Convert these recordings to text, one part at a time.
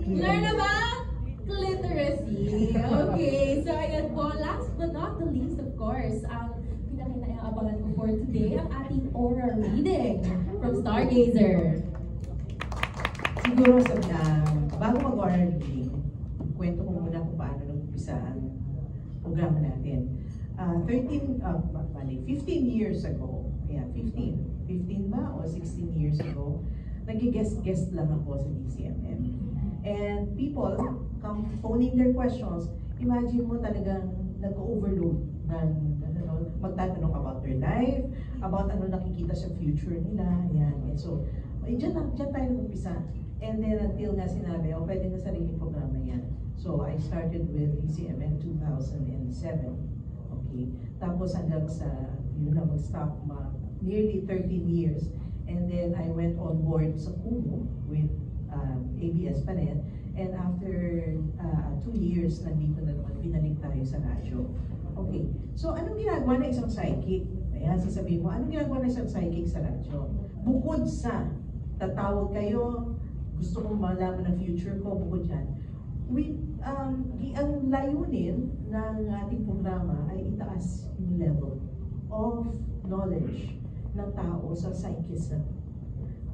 Learn about literacy. Okay, so ayan po, last but not the least, of course, ang pinaka-inaabangan ko for today, ang ating oral reading from Stargazer. Siguro bago mag-oral reading, kwento ko muna kung paano nag-umpisa ang programa natin. 15 years ago, 15 ba o 16 years ago, nag-guest lang ako sa DCMM. And people come phoning their questions. Imagine mo talagang nag-overload ng magtatanong about their life, about ano nakikita sa future nila. Yan. And so, dyan tayo nag-umpisa. And then until nga sinabi, pwede na sariling programa yan. So I started with DCMM 2007. Okay. Tapos hanggang sa, yun na mag-stop nearly 13 years. And then I went on board sa Kumu with ABS pa rin. And after 2 years, nandito na naman, binalik tayo sa radyo. Okay. So anong ginagawa ng isang psychic? Ayan, sasabihin mo, anong ginagawa ng isang psychic sa radyo? Bukod sa tatawag kayo, gusto kong malaman ang future ko, bukod dyan, ang layunin ng ating programa ay itaas yung level of knowledge ng tao sa psychism.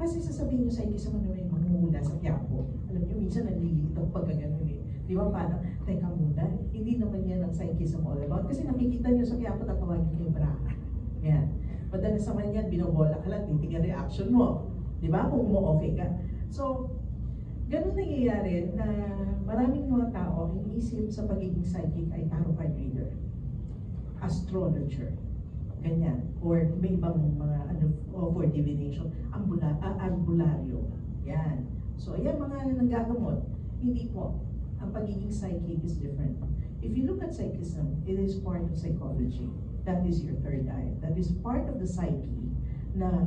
Kasi sasabihin nyo psychism ano may mangunguna sa Quiapo. Alam nyo, minsan nalilito pag gano'n eh. Di ba parang, teka muna, hindi naman yan ang psychism all about. Kasi nakikita nyo sa Quiapo, tatawagin kayo braha. Yan. Madalas naman yan, binobola ka lang, titingnan reaction mo. Di ba? Kung mo-okay ka. So, ganun nangyayari na maraming mga tao iniisip sa pagiging psychic ay tarot card reader, astrologer, ganyan, or may ibang mga for divination, albularyo, yan. So, ayan mga nanggagamot. Hindi po. Ang pagiging psychic is different. If you look at psychism, it is part of psychology. That is your third eye. That is part of the psyche na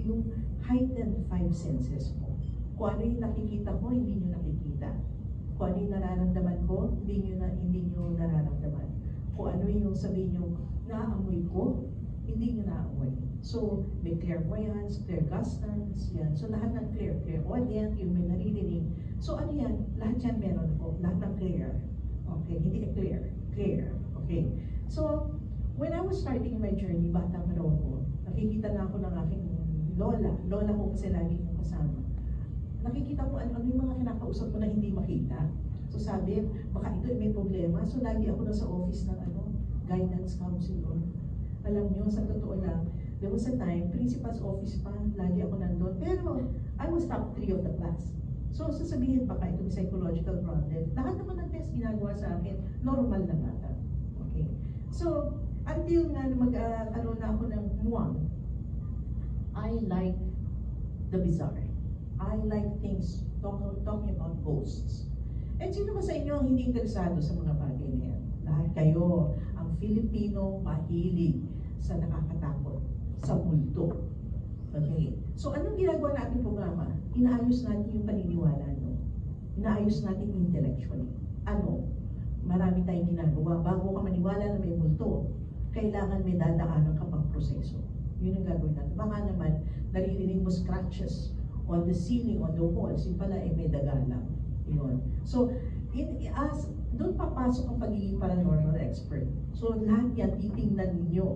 yung heightened 5 senses mo. Kung ano yung nakikita ko, hindi nyo nakikita. Kung ano yung nararamdaman ko, hindi nyo nararamdaman. Kung ano yung sabihin nyo, naamoy ko, hindi nyo naamoy. So, may clairvoyance, clairgustance, yan. So, lahat ng clairaudience, yung may naririnig. So, ano yan? Lahat yan meron ko. Lahat ng clear. Okay, hindi clear. Okay. So, when I was starting my journey, bata pa raw ako, nakikita na ako ng aking lola ko kasi lagi kong kasama. Nakikita ko ano yung mga kinakausap ko na hindi makita. So sabi, baka ito may problema. So lagi ako na sa office ng guidance counselor. Alam nyo, sa totoo lang, there was a time, principal's office pa, lagi ako nandun. Pero I was top 3 of the class. So sasabihin, baka ito may psychological problem. Lahat naman ng test ginagawa sa akin, normal na bata. Okay. So, until nga magkaroon na ako ng muwang, I like the bizarre. I like things, talking about ghosts. And sino ba sa inyo ang hindi interesado sa mga bagay na yan? Lahat kayo, ang Filipino mahilig sa nakakatakot, sa multo. Okay. So anong ginagawa natin programa? Inaayos natin yung paniniwala nyo. Inaayos natin intellectually. Marami tayong ginagawa. Bago ka maniwala na may multo, kailangan may dadaanan ka pang proseso. Yun ang gagawin natin. Baka naman, naririnig mo scratches on the ceiling, on the walls, yung pala may daga lang. Yun. So, doon papasok ang pagiging paranormal expert. So, lahat yan, titingnan ninyo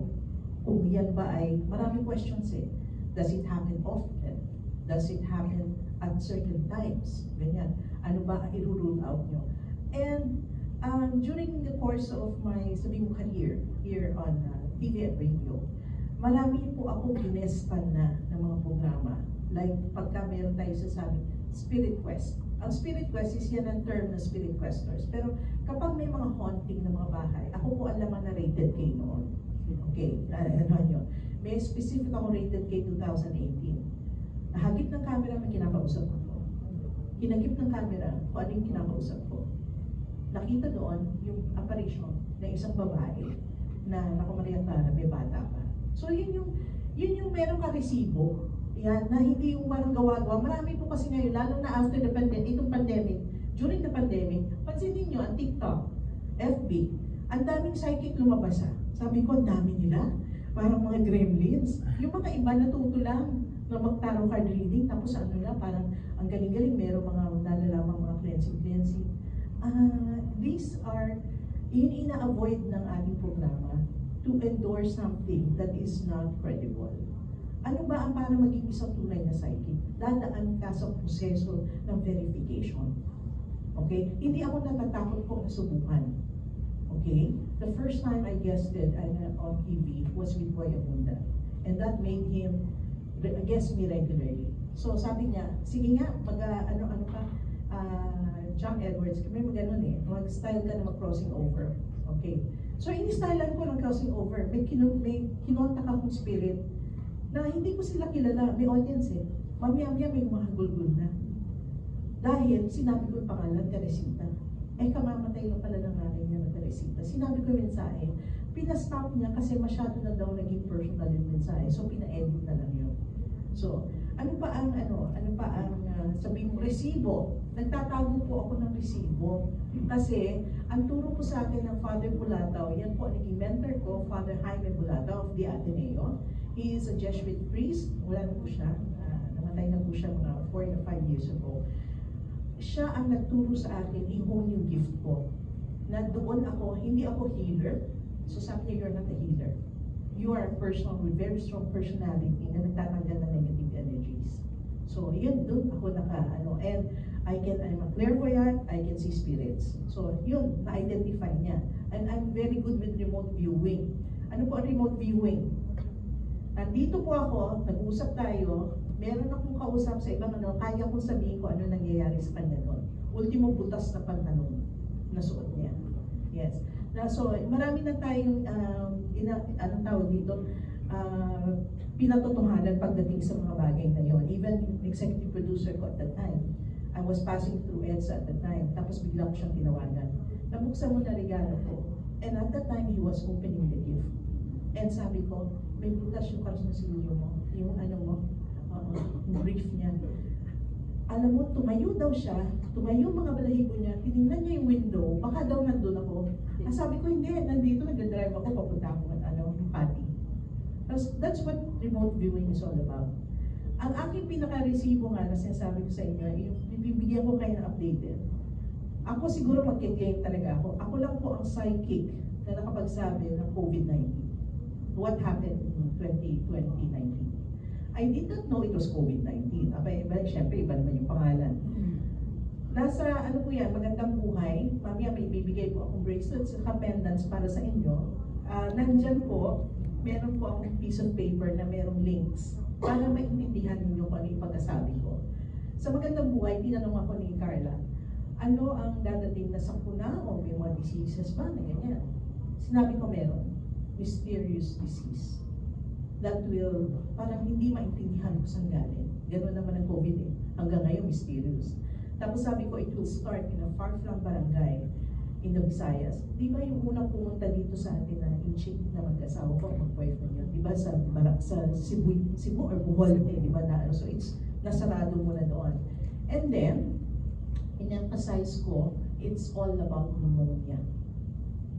kung yan ba ay, maraming questions eh. Does it happen often? Does it happen at certain times? Ganyan. Ano ba ang i-rule out nyo? And during the course of my career here on TV and radio, marami po akong ginestan na ng mga programa. Like, pagka meron tayo sasabi, Spirit Quest. Ang Spirit Quest is yan ang term ng Spirit Questers. Pero kapag may mga haunting na mga bahay, ako po ang laman na rated K noon. Okay, ano nyo? May specific ako rated K 2018. Nahagip ng camera, may kinakausap ko. Kinagip ng camera, kung ano yung kinakausap ko. Nakita doon yung apparition ng isang babae na Maria Clara, may bata pa. So yun yung meron ka resibo. Yan, na hindi yung parang gawa-gawa. Marami po kasi ngayon, lalo na after the pandemic, itong pandemic, during the pandemic, pansinin nyo, ang TikTok, FB, ang daming psychic lumabas ha. Sabi ko, ang dami nila. Parang mga gremlins. Yung mga iba natuto lang na mag-tarot card reading, tapos ano na, parang ang galing-galing, meron mga nalalamang mga clients Yun ina-avoid ng ating programa to endorse something that is not credible. Ano ba ang para maging isang tunay na psychic? Dadaan ka sa proseso ng verification. Okay? Hindi ako natatakot po na subukan. Okay? The first time I guested on TV was with Boy Abunda. And that made him guest me regularly. So sabi niya, sige nga, ano ka, John Edwards, may maganon mag-style ka na mag-crossing over. Okay. So ini-stylean ko ng crossing over. May kinontak akong spirit na hindi ko sila kilala. May audience Mamaya-maya may mga gulgul na. Dahil sinabi ko yung pangalan, Teresita. Kamamatay na pala ng nanay niya na Teresita. Sinabi ko yung mensahe. Pinastop niya kasi masyado na daw naging personal yung mensahe. So pina-edit na lang yun. So, ano pa ang sabihin mo, resibo. Nagtatago po ako ng resibo. Kasi, ang turo po sa akin ng Father Bulatao, yan po naging mentor ko, Father Jaime Bulatao of the Ateneo. He is a Jesuit priest. Wala na po siya. Namatay na po siya mga 4 to 5 years ago. Siya ang nagturo sa akin, i-hone yung gift ko. Na doon ako, hindi ako healer. So sabi niya, you're not a healer. You are a person with very strong personality na nagtatanggal ng negative energies. So, yun, doon ako and I'm a clairvoyant, I can see spirits. So, yun, na-identify niya. And I'm very good with remote viewing. Ano po ang remote viewing? Nandito po ako, nag-usap tayo, meron akong kausap sa ibang kaya kong sabihin ko ano nangyayari sa kanya doon. Ultimo butas na pantalon na suot niya. Yes. So, marami na tayong, tawag dito, pinatotohanan pagdating sa mga bagay na yon. Even executive producer ko at that time, I was passing through EDSA at that time, tapos bigla ko siyang tinawagan. Nabuksan mo na regalo ko. And at that time, he was opening the gift. And sabi ko, may butas yung karsoncilyo mo, yung yung brief niya. Alam mo, tumayo daw siya, tumayo mga balahibo niya, tinignan niya yung window, baka daw nandun ako. Sabi ko, hindi, nandito, nag-drive ako, papunta ako at Makati. That's what remote viewing is all about. Ang aking pinaka-resibo nga na sinasabi ko sa inyo, yung bibigyan ko kayo ng updated. Ako siguro mag-claim talaga ako. Ako lang po ang psychic na nakapagsabi ng COVID-19. What happened in 2019? I did not know it was COVID-19. Siyempre, iba naman yung pangalan. Nasa, po yan, Magandang Buhay. Mamaya may bibigay po akong bracelets at pendants para sa inyo. Nandyan po, meron po akong piece of paper na merong links para maintindihan ninyo kung ano yung pagkasabi ko. Sa Magandang Buhay, tinanong ako ni Carla, ano ang dadating na sakuna o may mga diseases ba na ganyan? Sinabi ko meron, mysterious disease. That will, parang hindi maintindihan kung saan galing. Ganoon naman ang COVID Hanggang ngayon, mysterious. Tapos sabi ko, it will start in a far-flung barangay in the Visayas. Di ba yung unang pumunta dito sa atin na Inchik na mag-asawa ko, mag-boyfriend niya? Di ba sa Cebu or Bohol, di ba na? So it's nasarado muna doon. And then, in-emphasize ko, it's all about pneumonia.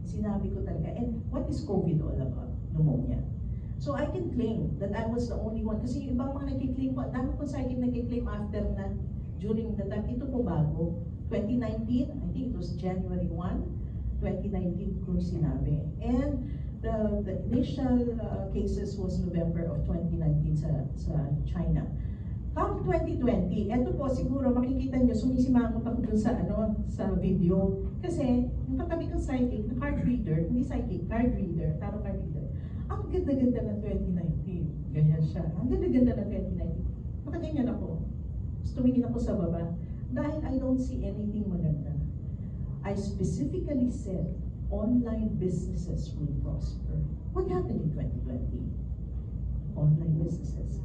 Sinabi ko talaga, and what is COVID all about? Pneumonia. So I can claim that I was the only one. Kasi yung ibang mga nagkiklaim po, dami po sa akin nagkiklaim after na, during the time, ito po bago. 2019, I think it was January 1, 2019 ko sinabi. And the initial cases was November of 2019 sa China. Come 2020, eto po siguro makikita nyo, sumisimangot ako dun sa video. Kasi yung katabi kong psychic, na card reader, hindi psychic, card reader, tarot card reader. Ang ganda-ganda ng 2019. Ganyan siya. Ang ganda-ganda ng 2019. Nakaganyan ako. Tumingin ako sa baba. Dahil I don't see anything maganda. I specifically said, online businesses will prosper. What happened in 2020? Online businesses.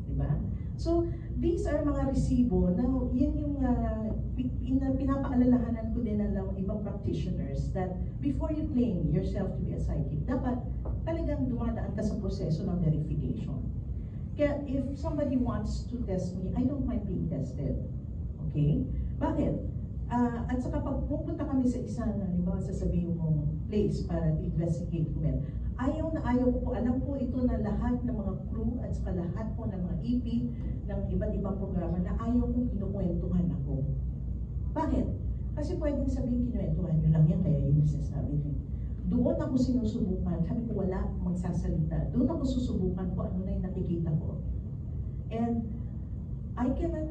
Diba? So, these are mga resibo na yan yung pinapaalalahanan ko din ng ibang practitioners that before you claim yourself to be a psychic, dapat talagang dumadaan ka sa proseso ng verification. Kaya if somebody wants to test me, I don't mind being tested. Okay? Bakit? At saka pag pupunta kami sa isang, sasabihin mong place para investigate ko yan, ayaw na ayaw ko po, alam po ito na lahat ng mga crew at saka lahat po ng mga EP ng iba't ibang programa na ayaw kong kinukwentuhan ako. Bakit? Kasi pwedeng sabihin, kinuwentuhan nyo lang yan, kaya yun yung sinasabi nyo. Doon ako sinusubukan, sabi ko wala akong magsasalita. Doon ako susubukan kung ano na yung nakikita ko. And I cannot,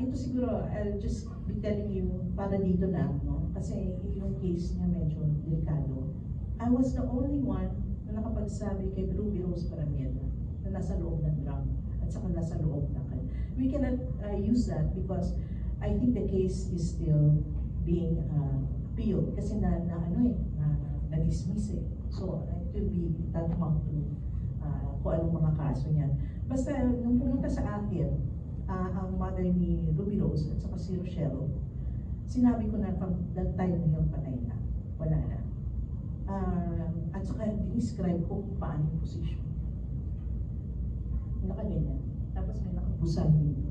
ito siguro, I'll just be telling you para dito lang, no? Kasi yung case niya medyo delikado. I was the only one na nakapagsabi kay Ruby Rose Paramiela na nasa loob ng drum at saka nasa loob ng kanya. We cannot use that because I think the case is still being appealed kasi na-dismiss eh. So it will be tantamount to kung anong mga kaso niyan. Basta nung pumunta sa akin, ang mother ni Ruby Rose at saka si Rochelle, sinabi ko na from that time na yun, patay na. Wala na. At saka dinescribe ko kung paano yung position. Nakaganyan. Tapos may nakabusan dito.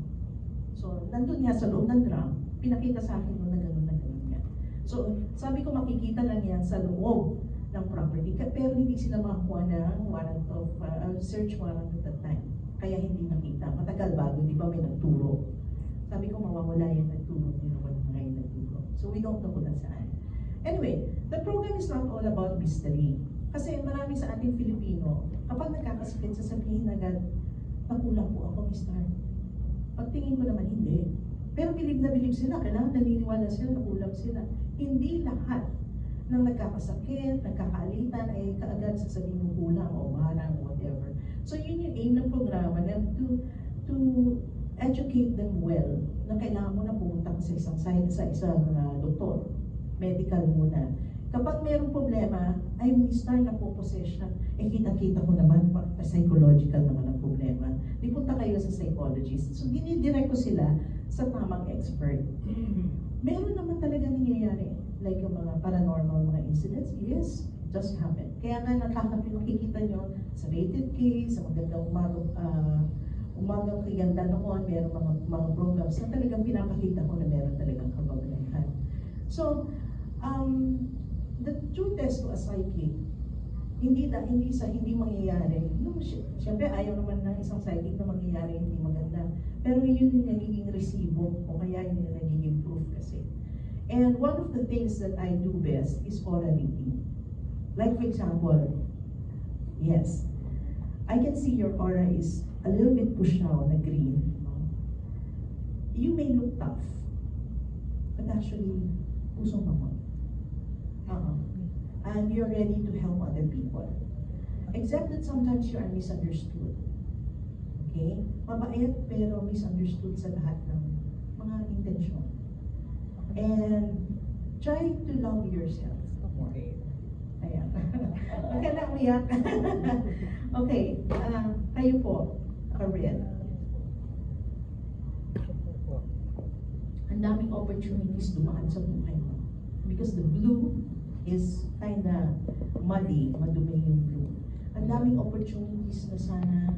So, nandun niya sa loob ng drum, pinakita sa akin na gano'n niya. So, sabi ko makikita lang yan sa loob ng property, pero hindi sila makakuha ng warrant of, search warrant at that time. Kaya hindi nakita. Matagal bago, di ba may nagturo. Sabi ko mawawala yung nagturo, hindi naman ngayon nagturo. So, we don't know kung nasaan. Anyway, the program is not all about mystery. Kasi marami sa ating Filipino, kapag nagkakasakit, sasabihin agad, nakulang po ako, Mr. Pagtingin ko naman, hindi. Pero bilib na bilib sila, kailangan naniniwala sila, nakulang sila. Hindi lahat ng nagkakasakit, nagkakaalitan, ay kaagad sasabihin mo kulang o marang, whatever. So yun yung aim ng programa na to educate them well, na kailangan mo na pumunta ka sa isang doktor, medical muna. Kapag mayroong problema, ay start na po possession. Eh kita-kita ko naman, psychological naman ang problema. Di punta kayo sa psychologist. So dinidirect ko sila sa tamang expert. Meron naman talaga nangyayari. Like yung mga paranormal mga incidents, yes, just happen. Kaya nga nakikita nyo sa rated case, sa magandang umagang kaganda noon, meron mga programs na talagang pinapakita ko na meron talagang kababalahan. So, the true test to a psychic, hindi mangyayari. No, siyempre ayaw naman ng isang psychic na mangyayari hindi maganda. Pero yun yung nagiging resibo o kaya yun yung nagiging proof kasi. And one of the things that I do best is aura reading. Like for example, yes, I can see your aura is a little bit pushed out na green. You may look tough, but actually, pusong mo. And you're ready to help other people. Except that sometimes you are misunderstood. Okay? Mabait pero misunderstood sa lahat ng mga intensyon. And try to love yourself more. Ayan. Huwag ka na umiyak. Okay, kayo po, Karel. Ang daming opportunities dumaan sa buhay mo. Because the blue is kinda muddy, madumi yung blue. Ang daming opportunities na sana